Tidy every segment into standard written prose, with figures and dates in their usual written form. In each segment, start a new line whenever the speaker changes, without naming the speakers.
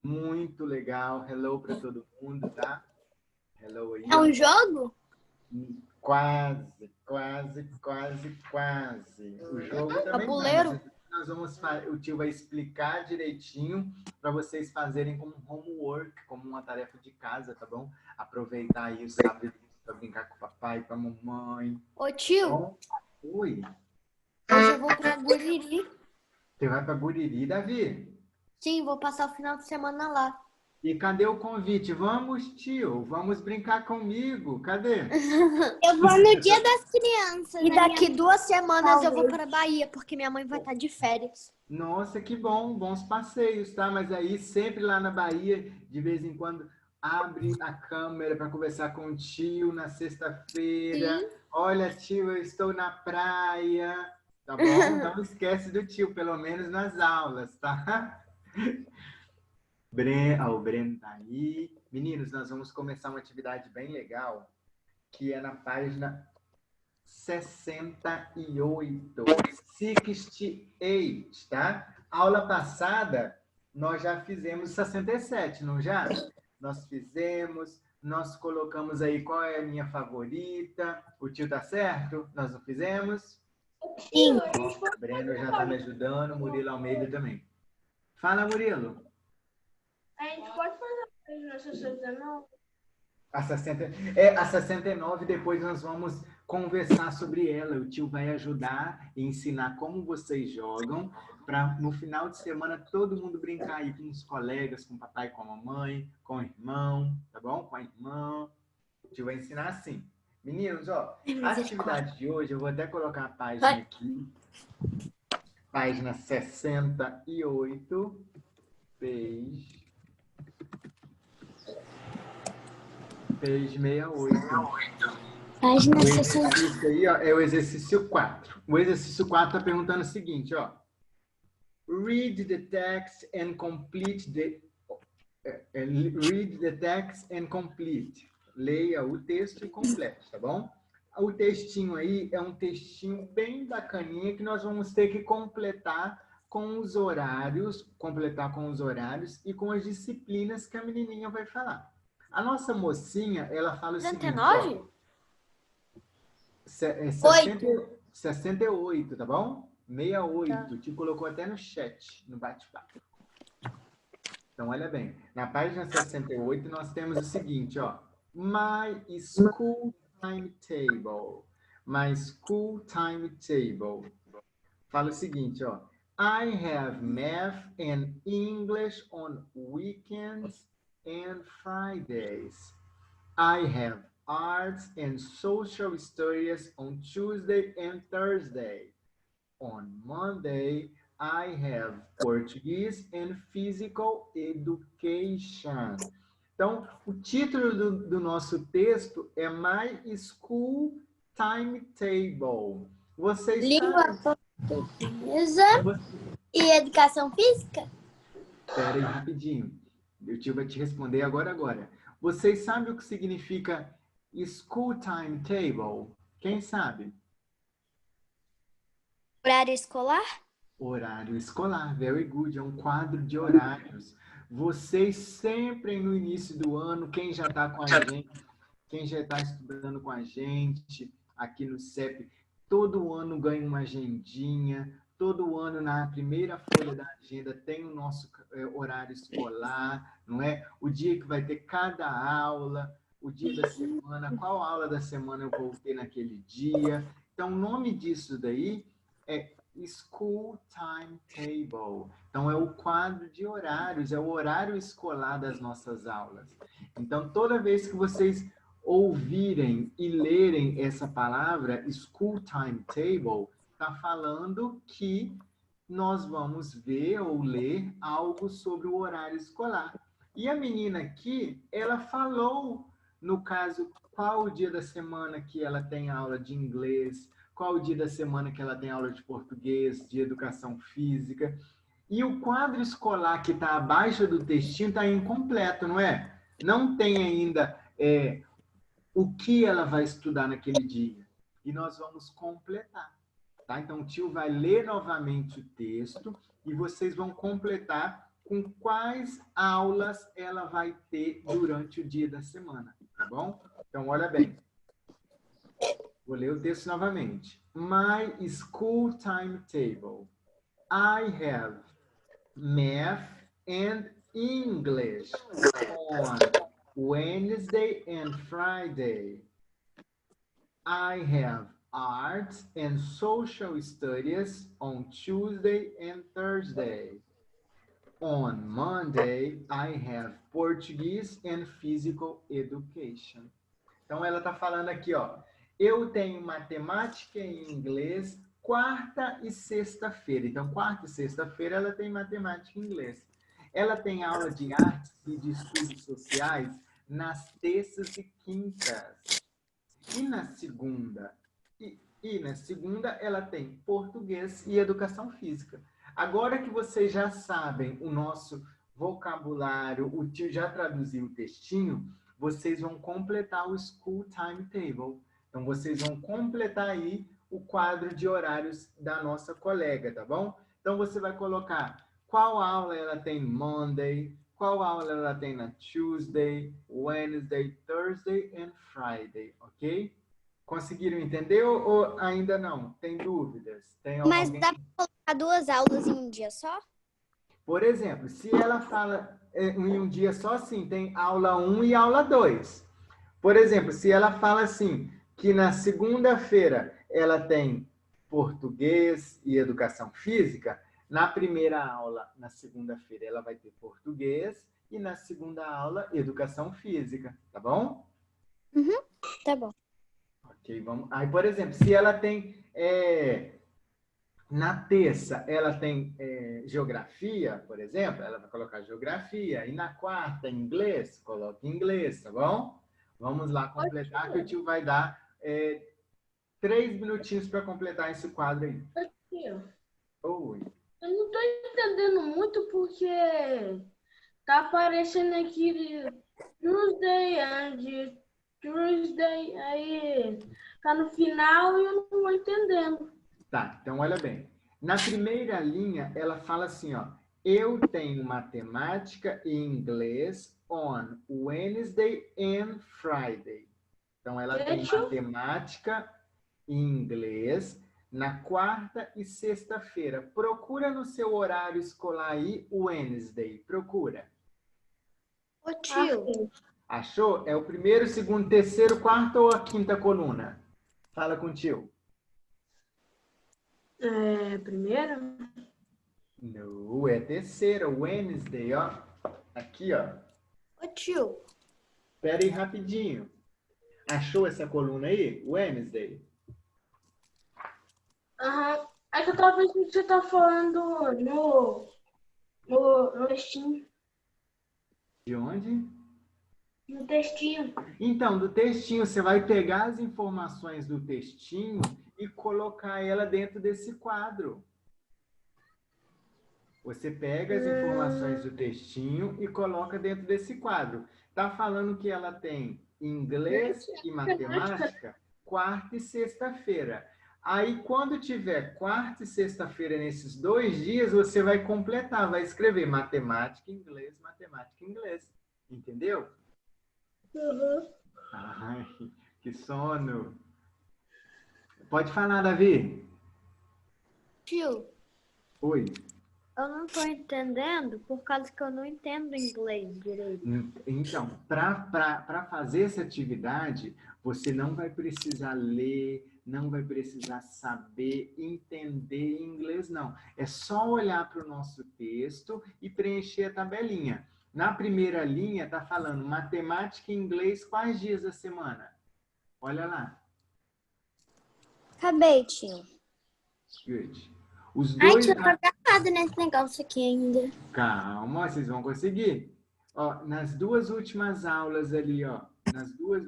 Muito legal. Hello para todo mundo, tá? Hello aí.
É um jogo?
Quase, quase, quase, quase. O jogo também tá,
Tabuleiro?
mas nós vamos o tio vai explicar direitinho para vocês fazerem como homework, como uma tarefa de casa, tá bom? Aproveitar aí o sábado para brincar com o papai, com a mamãe.
Ô tio,
Bom, oi.
hoje eu vou pra Guriri.
Você vai para Guriri, Davi?
Sim, vou passar o final de semana lá.
E cadê o convite? Vamos, tio, vamos brincar comigo. Cadê?
Eu vou no Dia das Crianças.
E daqui 2 semanas eu vou
Talvez.
pra Bahia, porque minha mãe vai estar de férias.
Nossa, que bom, bons passeios, tá? Mas aí sempre lá na Bahia, de vez em quando, abre a câmera para conversar com o tio na sexta-feira.
Sim.
Olha, tio, eu estou na praia, tá bom? Não esquece do tio, pelo menos nas aulas, tá? O Breno tá aí. Meninos, nós vamos começar uma atividade bem legal, que é na página 68, 68, tá? Aula passada, nós já fizemos 67, não já? Nós fizemos, nós colocamos aí qual é a minha favorita. O tio tá certo? Nós não fizemos?
Sim.
O Breno já tá me ajudando, Murilo Almeida também. Fala, Murilo.
A gente pode fazer na 69?
A 69, depois nós vamos conversar sobre ela. O tio vai ajudar e ensinar como vocês jogam, para no final de semana todo mundo brincar aí com os colegas, com o papai, com a mamãe, com o irmão, tá bom? Com a irmã. O tio vai ensinar assim. Meninos, ó, a atividade de hoje, eu vou até colocar a página aqui. Página 68, page 68.
Página
O
68.
exercício aí, ó, é o exercício 4. O exercício 4 está perguntando o seguinte, ó. Read the text and complete read the text and complete. Leia o texto e complete, tá bom? O textinho aí é um textinho bem bacaninha que nós vamos ter que completar com os horários e com as disciplinas que a menininha vai falar. A nossa mocinha, ela fala o seguinte,
69?
ó, 68, tá bom? 68,
Tá.
te colocou até no chat, no bate-papo. Então, olha bem, na página 68 nós temos o seguinte, ó. My school timetable. My school timetable. Fala o seguinte, ó. I have math and English on weekends and Fridays. I have arts and social studies on Tuesday and Thursday. On Monday, I have Portuguese and Physical Education. Então, o título do nosso texto é My School Timetable. Vocês
Língua
sabem...
portuguesa e educação física?
Espera aí, rapidinho. O tio vai te responder agora. Vocês sabem o que significa School Timetable? Quem sabe?
Horário escolar?
Horário escolar, very good, é um quadro de horários. Vocês sempre no início do ano, quem já está com a gente, quem já está estudando com a gente aqui no CEP, todo ano ganha uma agendinha, todo ano na primeira folha da agenda tem o nosso horário escolar, não é? O dia que vai ter cada aula, o dia da semana, qual aula da semana eu vou ter naquele dia. Então, o nome disso daí é School Timetable. Então, é o quadro de horários, é o horário escolar das nossas aulas. Então, toda vez que vocês ouvirem e lerem essa palavra, School Timetable, está falando que nós vamos ver ou ler algo sobre o horário escolar. E a menina aqui, ela falou, no caso, qual o dia da semana que ela tem aula de inglês, qual o dia da semana que ela tem aula de português, de educação física. E o quadro escolar que está abaixo do textinho está incompleto, não é? Não tem ainda o que ela vai estudar naquele dia. E nós vamos completar. Tá? Então, o tio vai ler novamente o texto e vocês vão completar com quais aulas ela vai ter durante o dia da semana, tá bom? Então, olha bem. Vou ler o texto novamente. My school timetable. I have math and English on Wednesday and Friday. I have art and social studies on Tuesday and Thursday. On Monday, I have Portuguese and physical education. Então, ela está falando aqui, ó. Eu tenho matemática e inglês quarta e sexta-feira. Então, quarta e sexta-feira ela tem matemática e inglês. Ela tem aula de artes e de estudos sociais nas terças e quintas. E na segunda? E na segunda ela tem português e educação física. Agora que vocês já sabem o nosso vocabulário, o tio já traduziu o textinho, vocês vão completar o School Timetable. Então, vocês vão completar aí o quadro de horários da nossa colega, tá bom? Então, você vai colocar qual aula ela tem Monday, qual aula ela tem na Tuesday, Wednesday, Thursday and Friday, ok? Conseguiram entender ou ainda não? Tem dúvidas? Tem
Mas
alguém...
dá para colocar 2 aulas em um dia só?
Por exemplo, se ela fala em um dia só, sim, tem aula 1 e aula 2. Por exemplo, se ela fala assim, que na segunda-feira ela tem português e educação física, na primeira aula, na segunda-feira, ela vai ter português e na segunda aula, educação física, tá bom?
Uhum, tá bom.
Ok, vamos. Aí, por exemplo, se ela tem... na terça, ela tem geografia, por exemplo, ela vai colocar geografia. E na quarta, inglês, coloca inglês, tá bom? Vamos lá completar, que o tio vai dar 3 minutinhos para completar esse quadro aí. Oi.
Eu não tô entendendo muito porque tá aparecendo aqui Tuesday and Tuesday, aí tá no final e eu não tô entendendo.
Tá, então olha bem. Na primeira linha, ela fala assim, ó. Eu tenho matemática e inglês on Wednesday and Friday. Então, ela tem matemática e inglês na quarta e sexta-feira. Procura no seu horário escolar aí, Wednesday. Procura.
Ô tio,
Achou? É o primeiro, segundo, terceiro, quarto ou a quinta coluna? Fala com o tio.
Primeiro?
Não, é terceira, Wednesday, ó. Aqui, ó.
ô tio,
Espera aí rapidinho. Achou essa coluna aí? Wednesday.
Aham. É que eu tava pensando que você tá falando no textinho.
De onde?
No textinho.
Então, do textinho, você vai pegar as informações do textinho e colocar ela dentro desse quadro. Você pega as informações do textinho e coloca dentro desse quadro. Tá falando que ela tem inglês e matemática quarta e sexta-feira. Aí, quando tiver quarta e sexta-feira nesses 2 dias, você vai completar, vai escrever matemática, inglês, matemática, inglês. Entendeu?
Uhum.
Ai, que sono. Pode falar, Davi.
tio,
Oi.
eu não tô entendendo por causa que eu não entendo inglês direito.
Então, para fazer essa atividade, você não vai precisar ler, não vai precisar saber, entender inglês, não. É só olhar para o nosso texto e preencher a tabelinha. Na primeira linha, está falando matemática e inglês quais dias da semana? Olha lá.
Acabei, tio.
Good. Os
Ai,
dois...
tio, tá gravado nesse negócio aqui ainda.
Calma, vocês vão conseguir. Ó, nas 2 últimas aulas ali, ó,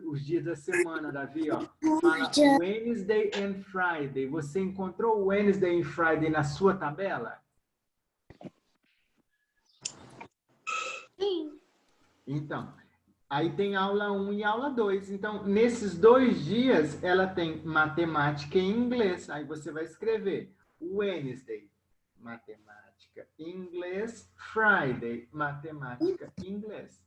os dias da semana, Davi, ó, fala Wednesday and Friday. Você encontrou Wednesday and Friday na sua tabela?
Sim.
Então, aí tem aula 1 e aula 2. Então, nesses 2 dias, ela tem matemática e inglês. Aí você vai escrever Wednesday, matemática matemática e inglês. Friday, matemática e inglês.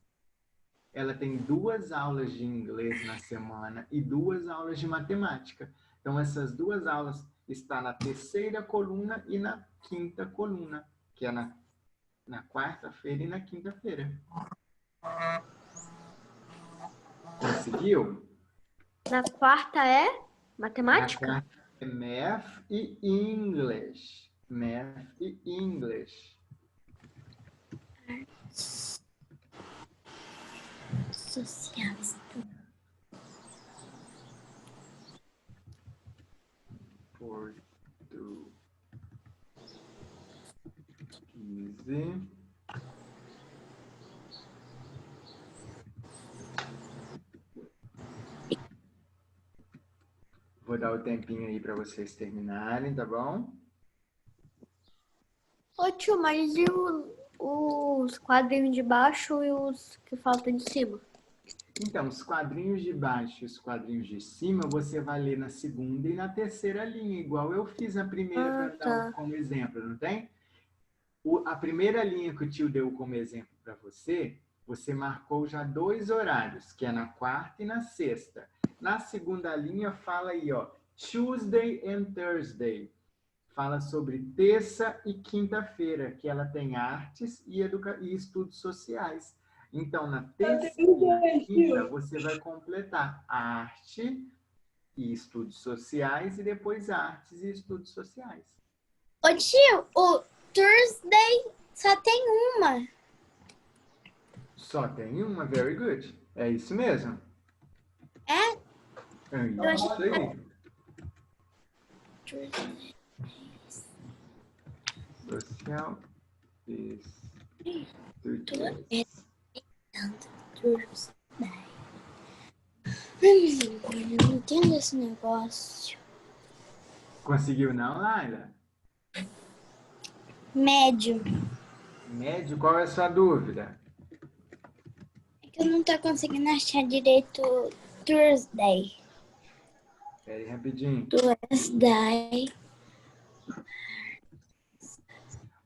Ela tem 2 aulas de inglês na semana e 2 aulas de matemática. Então, essas 2 aulas estão na 3ª coluna e na 5ª coluna, que é na quarta-feira e na quinta-feira. Conseguiu?
Na quarta é
Na
matemática?
quarta é Math e English. Math e English.
Sociais.
Português. Vou dar o tempinho aí para vocês terminarem, tá bom?
Ô tio, mas e os quadrinhos de baixo e os que faltam de cima?
Então, os quadrinhos de baixo e os quadrinhos de cima, você vai ler na 2ª e na 3ª linha, igual eu fiz na primeira para dar como exemplo, não tem? A primeira linha que o tio deu como exemplo para você, você marcou já 2 horários, que é na 4ª e na 6ª. Na 2ª linha, fala aí, ó, Tuesday and Thursday. Fala sobre terça e quinta-feira, que ela tem artes e estudos sociais. Então, na terça e na quinta, você vai completar arte e estudos sociais e depois artes e estudos sociais.
Ô tio, o Thursday só tem uma.
Só tem uma, very good. É isso mesmo.
É?
É isso aí. Social estudios.
Eu não entendo esse negócio.
Conseguiu não, Laila?
Médio.
Médio, qual é a sua dúvida?
É que eu não tô conseguindo achar direito Thursday.
Espera aí rapidinho.
Thursday.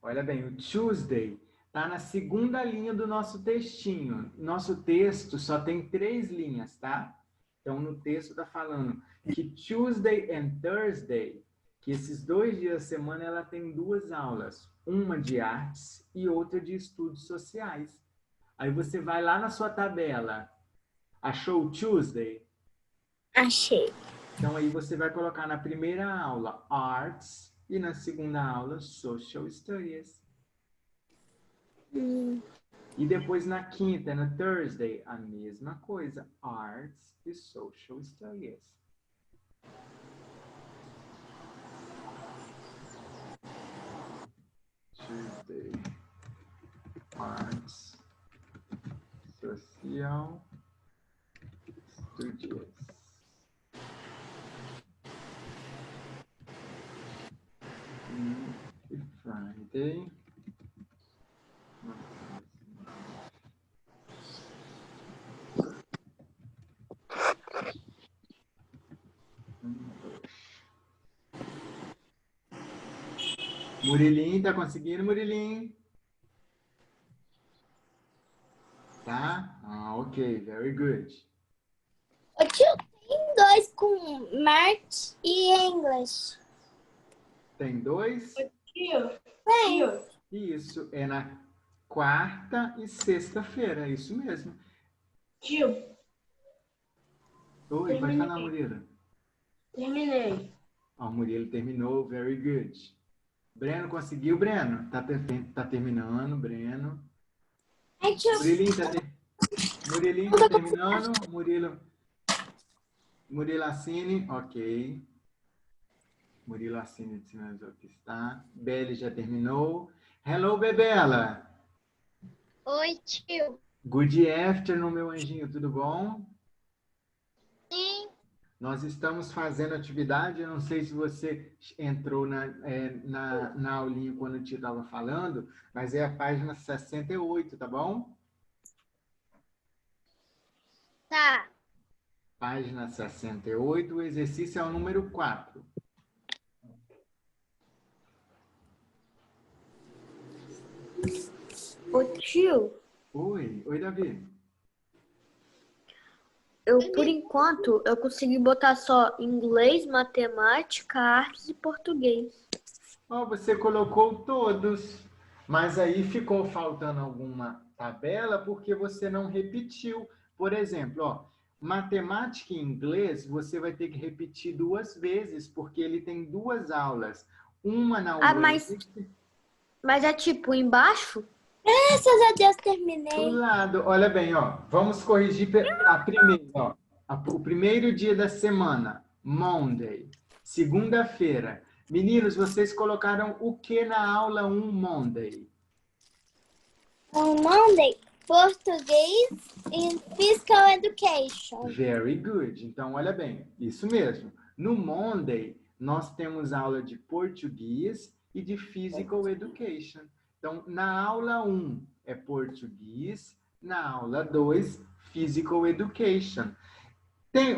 Olha bem, o Tuesday está na 2ª linha do nosso textinho. Nosso texto só tem 3 linhas, tá? Então, no texto está falando que Tuesday and Thursday, que esses 2 dias da semana, ela tem 2 aulas. Uma de artes e outra de estudos sociais. Aí você vai lá na sua tabela. Achou o Tuesday?
Achei.
Então, aí você vai colocar na primeira aula Arts e na 2ª aula Social Studies. E depois na 5ª, na Thursday, a mesma coisa. Arts e Social Studies. Tuesday. Arts. Social Studies. E Friday. Murilinho, tá conseguindo, Murilinho? Tá? Ah, ok, very good.
Ô tio, tem 2 com Math e English.
Tem 2?
Tio,
Tem.
tio,
Isso, é na 4ª e 6ª-feira, é isso mesmo.
tio,
Oi, pode falar, Murilo.
terminei.
Ó, o Murilo terminou, very good. Breno, conseguiu, Breno? Tá terminando, Breno.
Ai, tio,
Murilinho tá terminando, Murilo Assine, ok. Murilo Assine de sinalizou que está. Belle já terminou. Hello, Bebela.
Oi, tio.
Good afternoon, meu anjinho, tudo bom?
Sim.
Nós estamos fazendo atividade, eu não sei se você entrou na aulinha quando o tio estava falando, mas é a página 68, tá bom?
Tá.
Página 68, o exercício é o número 4.
Ô tio,
Oi, Davi.
por enquanto, eu consegui botar só inglês, matemática, artes e português.
Ó, você colocou todos, mas aí ficou faltando alguma tabela porque você não repetiu. Por exemplo, ó, matemática e inglês você vai ter que repetir 2 vezes, porque ele tem 2 aulas. Uma na
Ah, mas
Wednesday,
é tipo embaixo?
Graças a Deus
do
terminei.
lado. Olha bem, ó, vamos corrigir a primeira, ó. O primeiro dia da semana, Monday. Segunda-feira. Meninos, vocês colocaram o que na aula 1 Monday?
On Monday, português e physical education.
Very good. Então, olha bem, isso mesmo. No Monday, nós temos aula de português e de physical education. Então, na aula 1 é português, na aula 2, physical education.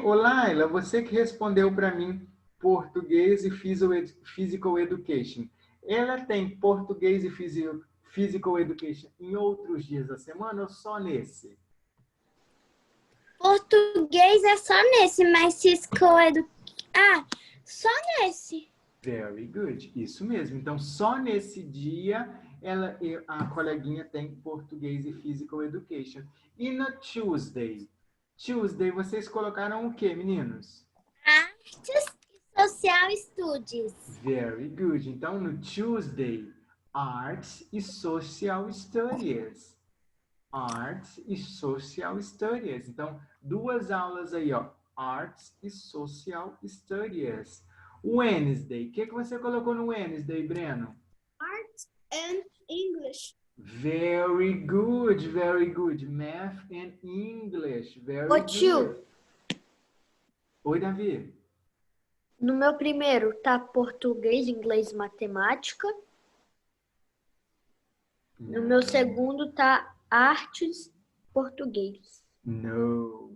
Ô Laila, você que respondeu para mim português e physical education. Ela tem português e physical education em outros dias da semana ou só nesse?
Português é só nesse, mas physical education... Ah, só nesse.
Very good. Isso mesmo. Então, só nesse dia a coleguinha tem português e physical education. E no Tuesday? Tuesday, vocês colocaram o quê, meninos?
Artes e social studies.
Very good. Então, no Tuesday, Arts e Social Studies. Arts e Social Studies. Então, 2 aulas aí, ó. Arts e Social Studies. Wednesday. O que você colocou no Wednesday, Breno?
Arts and English.
Very good, very good. Math and English. Very
Ô tio,
good. Oi, Davi.
no meu primeiro tá português, inglês, matemática. No meu segundo tá artes, português.
Não.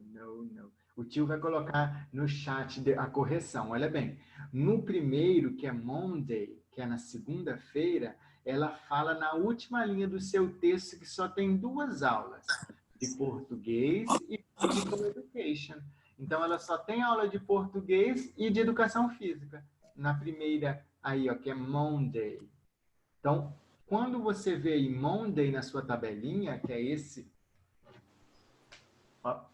O tio vai colocar no chat a correção. Olha bem, no primeiro, que é Monday, que é na segunda-feira, ela fala na última linha do seu texto que só tem 2 aulas, de português e physical education. Então, ela só tem aula de português e de educação física. Na primeira, aí, ó, que é Monday. Então, quando você vê aí Monday na sua tabelinha, que é esse, ó,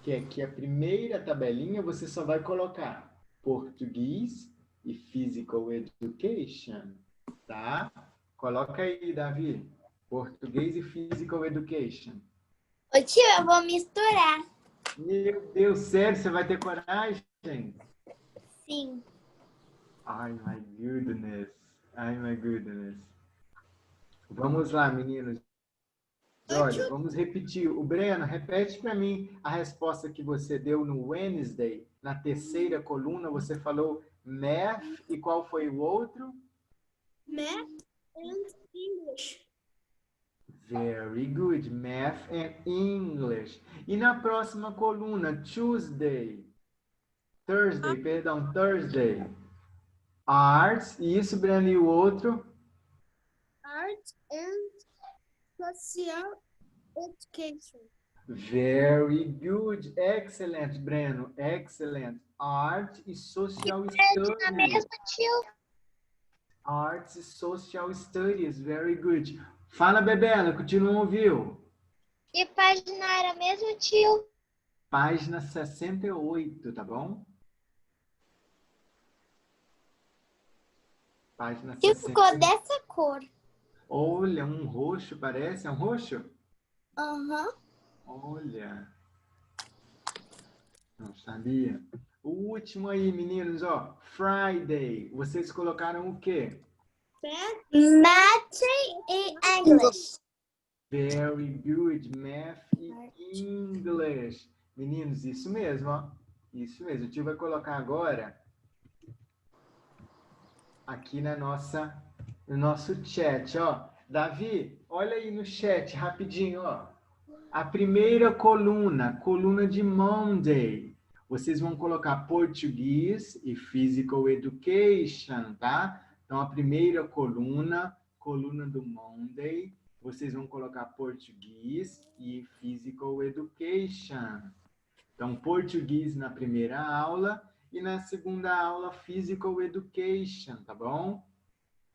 que é aqui a primeira tabelinha, você só vai colocar português e physical education, tá? Coloca aí, Davi, português e physical education.
Ô tio, eu vou misturar.
Meu Deus, sério, você vai ter coragem?
Sim.
Ai, my goodness. Ai, my goodness. Vamos lá, meninos. Olha, vamos repetir. O Breno, repete para mim a resposta que você deu no Wednesday. Na terceira coluna, você falou math e qual foi o outro?
Math and English.
Very good. Math and English. E na próxima coluna, Thursday, Thursday. Arts. E isso, Breno, e o outro?
Arts and social education.
Very good. Excellent, Breno. Excellent. Art e Social Studies.
tio?
Arts e Social Studies. Very good. Fala, Bebela, que o tio não ouviu.
Que página era mesmo, tio?
Página 68, tá bom? Página
Que
68.
ficou dessa cor.
Olha, um roxo, parece? É um roxo?
Aham.
Olha. Não sabia. O último aí, meninos, ó. Friday. Vocês colocaram o quê?
Math e English.
Very good. Math e English. Meninos, isso mesmo, ó. Isso mesmo. O tio vai colocar agora aqui no nosso chat, ó. Davi, olha aí no chat, rapidinho, ó. A primeira coluna de Monday. Vocês vão colocar português e physical education, tá? Então, a primeira coluna, coluna do Monday, vocês vão colocar português e physical education. Então, português na primeira aula e na segunda aula, physical education, tá bom?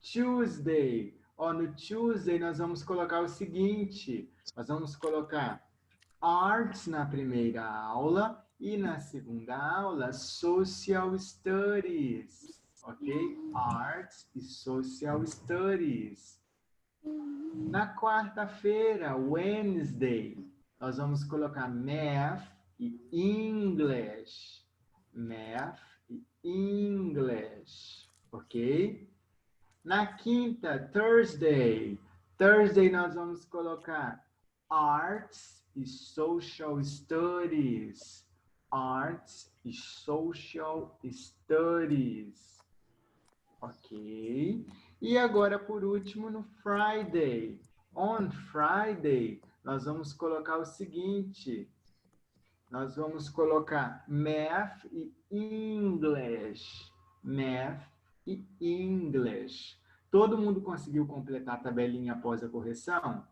Tuesday. No Tuesday nós vamos colocar o seguinte, nós vamos colocar arts na primeira aula e na segunda aula, social studies, ok? Arts e social studies. Na quarta-feira, Wednesday, nós vamos colocar math e English. Math e English, ok? Na quinta, Thursday. Thursday nós vamos colocar Arts e Social Studies. Arts e Social Studies. Ok? E agora, por último, no Friday. On Friday, nós vamos colocar o seguinte. Nós vamos colocar Math e English. Math e English. Todo mundo conseguiu completar a tabelinha após a correção?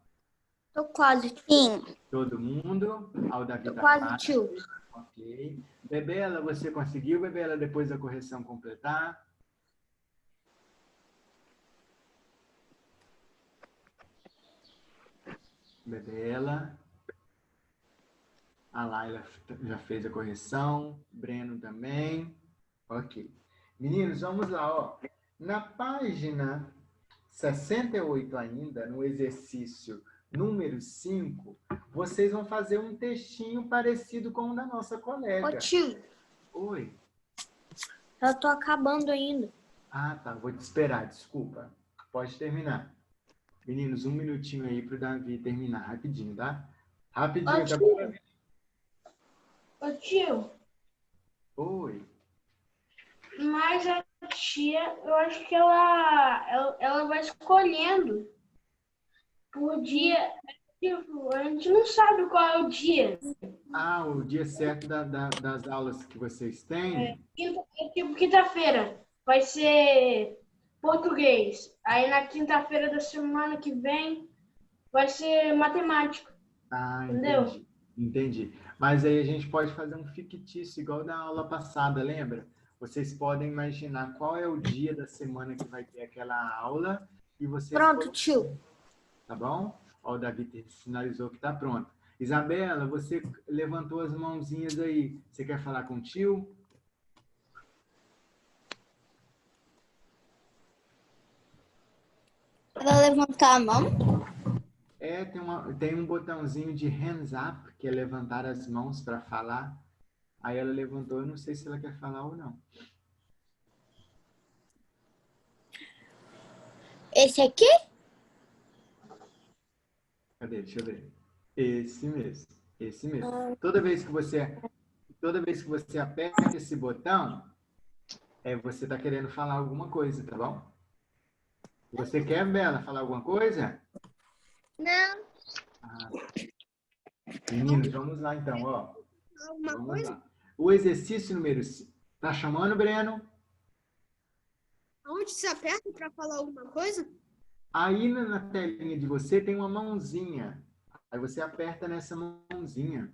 Tô quase.
Sim.
Todo mundo? Ao Davi
Tô
tá
quase,
quase.
tio.
Ok. Bebela, você conseguiu, Bebela, depois da correção completar? Bebela. A Laila já fez a correção. Breno também. Ok. Meninos, vamos lá, ó. Na página 68 ainda, no exercício número 5, vocês vão fazer um textinho parecido com o da nossa colega.
Ô, tio,
Oi.
eu tô acabando ainda.
Ah, tá. Vou te esperar, desculpa. Pode terminar. Meninos, um minutinho aí pro Davi terminar rapidinho, tá? Rapidinho, tá bom?
Ô tio,
Oi.
mas a tia, eu acho que ela vai escolhendo por dia. Tipo, a gente não sabe qual é o dia.
Ah, o dia certo das aulas que vocês têm?
Tipo, quinta-feira vai ser português. Aí na quinta-feira da semana que vem vai ser matemática.
Ah,
Entendeu?
entendi. Entendi. Mas aí a gente pode fazer um fictício, igual da aula passada, lembra? Vocês podem imaginar qual é o dia da semana que vai ter aquela aula e vocês
Pronto,
colocam,
tio.
tá bom? Ó, o Davi sinalizou que tá pronto. Isabela, você levantou as mãozinhas aí. Você quer falar com o tio?
Vou levantar a mão.
Tem um botãozinho de hands up, que é levantar as mãos para falar. Aí ela levantou, eu não sei se ela quer falar ou não.
Esse aqui?
Cadê? Deixa eu ver. Esse mesmo. Esse mesmo. Toda vez que você aperta esse botão, você está querendo falar alguma coisa, tá bom? Você quer, Bela, falar alguma coisa?
Não.
Ah. Meninos, vamos lá então, ó.
Alguma
Vamos
coisa?
lá. O exercício número 5. Tá chamando, Breno?
Onde se aperta para falar alguma coisa?
Aí na telinha de você tem uma mãozinha. Aí você aperta nessa mãozinha.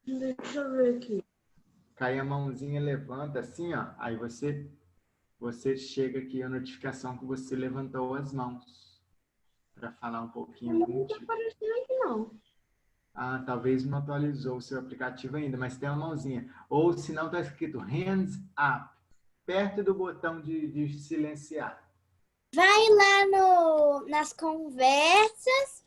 Deixa eu ver aqui.
Cai a mãozinha, levanta assim, ó. Aí você chega aqui a notificação que você levantou as mãos. Para falar um pouquinho
Não
com o
tá
tio.
aparecendo aqui, não.
Ah, talvez não atualizou o seu aplicativo ainda, mas tem uma mãozinha. Ou se não, está escrito hands up. Perto do botão de silenciar.
Vai lá nas conversas,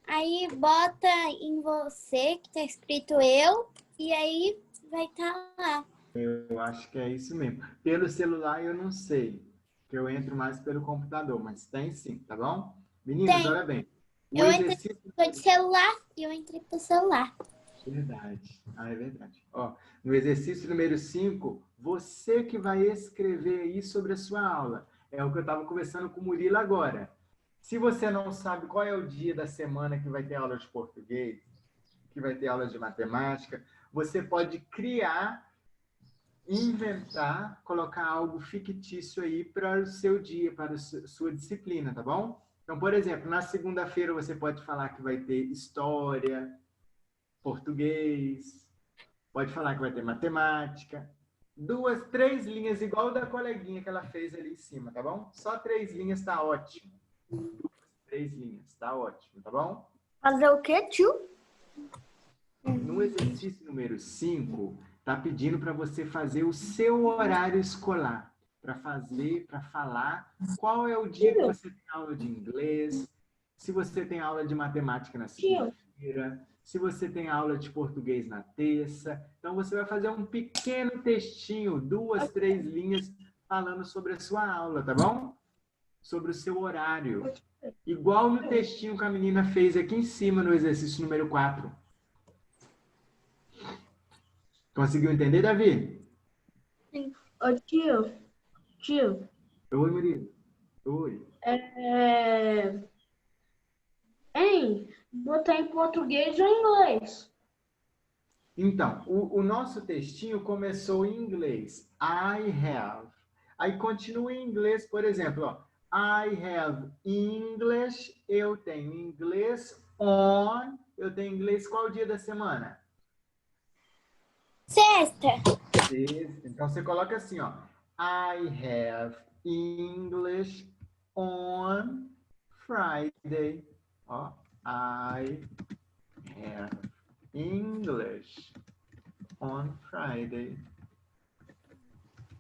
aí bota em você, que tá escrito eu, e aí vai estar lá.
Eu acho que é isso mesmo. Pelo celular eu não sei, que eu entro mais pelo computador, mas tem sim, tá bom? Meninas,
Tem.
olha bem. O
Eu entrei
exercício...
de celular e eu entrei pro celular.
Verdade. Ah, é verdade. Ó, no exercício número 5, você que vai escrever aí sobre a sua aula. É o que eu estava conversando com o Murilo agora. Se você não sabe qual é o dia da semana que vai ter aula de português, que vai ter aula de matemática, você pode criar inventar, colocar algo fictício aí para o seu dia, para a sua disciplina, tá bom? Então, por exemplo, na segunda-feira você pode falar que vai ter história, português, pode falar que vai ter matemática. 2, 3 linhas, igual da coleguinha que ela fez ali em cima, tá bom? Só 3 linhas tá ótimo. 2, 3 linhas, tá ótimo, tá bom?
Fazer o quê, tio?
No exercício número 5, tá pedindo para você fazer o seu horário escolar. Para falar qual é o dia que você tem aula de inglês, se você tem aula de matemática na segunda-feira, se você tem aula de português na terça. Então, você vai fazer um pequeno textinho, 2, 3 linhas, falando sobre a sua aula, tá bom? Sobre o seu horário. Igual no textinho que a menina fez aqui em cima, no exercício número 4. Conseguiu entender, Davi?
Sim. Ô, tio.
Oi, Murilo. Oi.
Botar em português ou em inglês?
Então, o nosso textinho começou em inglês. I have. Aí continua em inglês, por exemplo, ó. I have English. Eu tenho inglês on. Eu tenho inglês qual dia da semana?
Sexta.
Sexta. Então, você coloca assim, ó. I have English on Friday. Ó. I have English on Friday.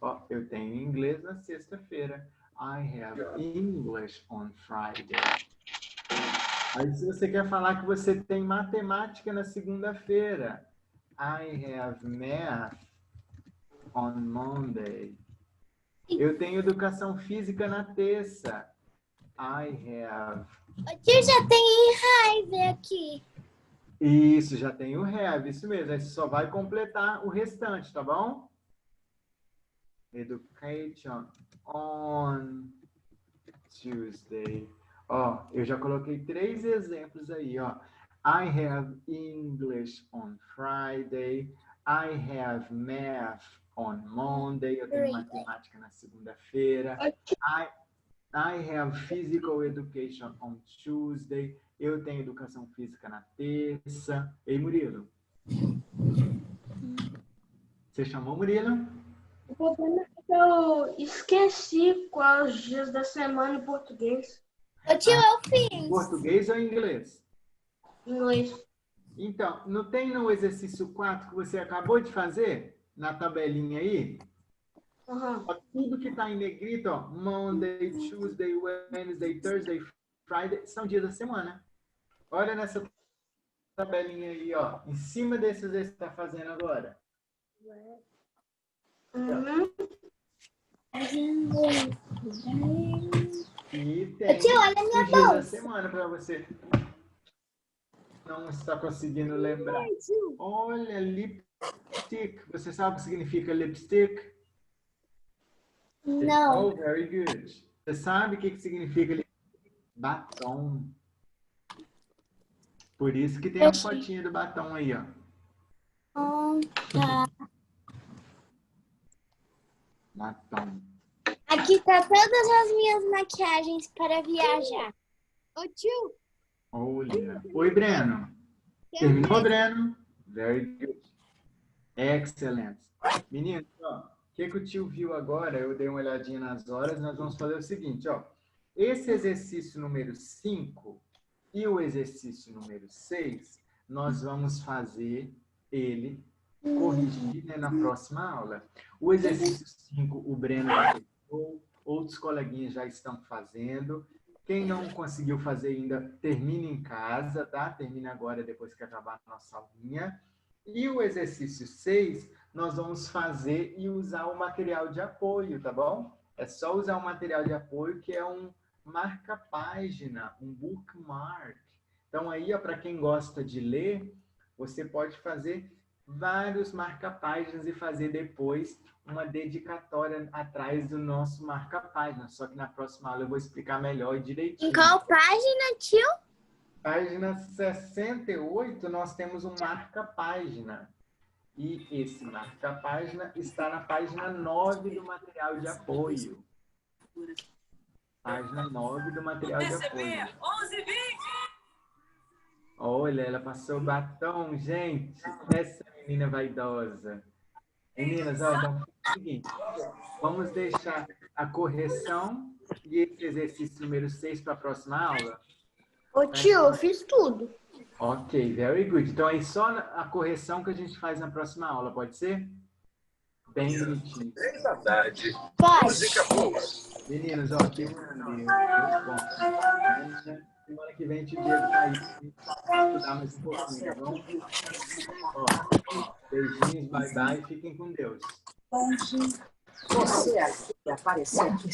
Ó, eu tenho inglês na sexta-feira. I have English on Friday. Aí, se você quer falar que você tem matemática na segunda-feira, I have math on Monday. Eu tenho educação física na terça. I have.
O tio já tem raiva aqui.
Isso, já tem o have, isso mesmo. Aí você só vai completar o restante, tá bom? Education on Tuesday. Ó, eu já coloquei 3 exemplos aí, ó. I have English on Friday. I have math on Monday. Eu tenho matemática na segunda-feira. I have physical education on Tuesday. Eu tenho educação física na terça. Ei, Murilo? Você chamou, Murilo?
O problema é que eu esqueci quais os dias da semana em português.
O tio, eu fiz.
Português ou inglês?
Inglês.
Então, não tem no exercício 4 que você acabou de fazer? Na tabelinha aí?
Uhum.
Ó, tudo que está em negrito, ó, Monday, Tuesday, Wednesday, Thursday, Friday, são dias da semana. Olha nessa tabelinha aí, ó, em cima desse exercício que você está fazendo agora.
Uhum.
E tem
Tio, olha a minha
os dias da
bolsa.
semana para você. Não está conseguindo lembrar. Olha, lipstick. Você sabe o que significa lipstick?
Não.
Oh, very good. Você sabe o que significa lipstick? Batom. Por isso que tem a fotinha do batom aí, ó.
Tá.
Batom.
Aqui tá todas as minhas maquiagens para viajar. Ô tio.
Olha. Oi, Breno. Terminou, Breno? Very good. Excellent. Meninos, ó, o que o tio viu agora? Eu dei uma olhadinha nas horas. Nós vamos fazer o seguinte, ó. Esse exercício número 5 e o exercício número 6, nós vamos fazer ele corrigir, né, na próxima aula. O exercício 5, o Breno já fez, outros coleguinhas já estão fazendo. Quem não conseguiu fazer ainda, termina em casa, tá? Termina agora, depois que acabar a nossa aulinha. E o exercício 6, nós vamos fazer e usar o material de apoio, tá bom? É só usar o material de apoio, que é um marca-página, um bookmark. Então, aí, para quem gosta de ler, você pode fazer vários marca-páginas e fazer depois uma dedicatória atrás do nosso marca-página. Só que na próxima aula eu vou explicar melhor e direitinho.
Em qual página, tio?
Página 68, nós temos um marca-página. E esse marca-página está na página 9 do material de apoio. Página 9 do material de apoio. Olha, ela passou batom, gente. Essa menina vaidosa. Meninas, ó, então é o seguinte. Vamos deixar a correção e esse exercício número 6 para a próxima aula?
Ô tio, eu fiz tudo.
Ok, very good. Então é só a correção que a gente faz na próxima aula, pode ser? Bem bonitinho.
É verdade.
Pode.
Música boa.
Meninos, ó, que semana que vem a gente vai aí estudar mais um pouquinho, tá bom? Ó, beijinhos, bye bye, fiquem com Deus.
Você aqui apareceu aqui.